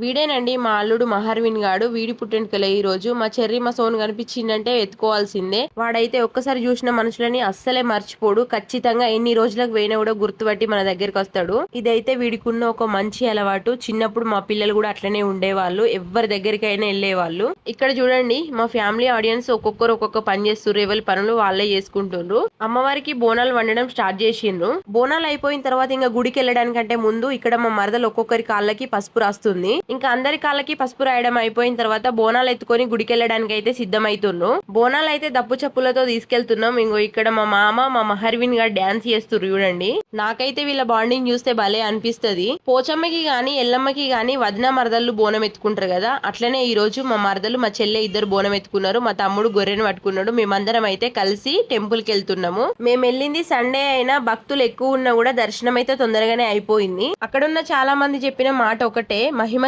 వీడేనండి మా అల్లుడు మహర్విన్ గాడు. వీడి పుట్టెంటుకలే ఈ రోజు. మా చెర్రి మా సోన్ కనిపించిందంటే ఎత్తుకోవాల్సిందే. వాడైతే ఒక్కసారి చూసిన మనుషులని అస్సలే మర్చిపోడు. ఖచ్చితంగా ఎన్ని రోజులకు పోయినా కూడా గుర్తుపట్టి మన దగ్గరికి వస్తాడు. ఇదైతే వీడికున్న ఒక మంచి అలవాటు. చిన్నప్పుడు మా పిల్లలు కూడా అట్లనే ఉండేవాళ్ళు. ఎవరి దగ్గరికైనా వెళ్లేవాళ్ళు. ఇక్కడ చూడండి మా ఫ్యామిలీ ఆడియన్స్ ఒక్కొక్కరు ఒక్కొక్క పని చేస్తుర్రు. ఎవరి పనులు వాళ్ళే చేసుకుంటుండ్రు. అమ్మవారికి బోనాలు వండడం స్టార్ట్ చేసిండ్రు. బోనాలు అయిపోయిన తర్వాత ఇంకా గుడికి వెళ్ళడానికంటే ముందు ఇక్కడ మా మరదలు ఒక్కొక్కరి కాళ్ళకి పసుపు రాస్తుంది. ఇంకా అందరి కాళ్ళకి పసుపు రాయడం అయిపోయిన తర్వాత బోనాలు ఎత్తుకొని గుడికి వెళ్ళడానికి అయితే సిద్ధమైతున్నాం. బోనాలు అయితే దప్పు చప్పులతో తీసుకెళ్తున్నాం. ఇంకో ఇక్కడ మా మామ మా మహర్విన్ గారు డాన్స్ చేస్తుర్రు చూడండి. నాకైతే వీళ్ళ బాండింగ్ చూస్తే భలే అనిపిస్తది. పోచమ్మకి గాని ఎల్లమ్మకి గాని వదిన మరదళ్ళు బోనం ఎత్తుకుంటారు కదా, అట్లనే ఈ రోజు మా మరదలు మా చెల్లె ఇద్దరు బోనం ఎత్తుకున్నారు. మా తమ్ముడు గొర్రెను పట్టుకున్నాడు. మేమందరం అయితే కలిసి టెంపుల్ కి వెళ్తున్నాము. మేము వెళ్ళింది సండే అయినా భక్తులు ఎక్కువ ఉన్నా కూడా దర్శనం అయితే తొందరగానే అయిపోయింది. అక్కడున్న చాలా మంది చెప్పిన మాట ఒకటే, మహిమ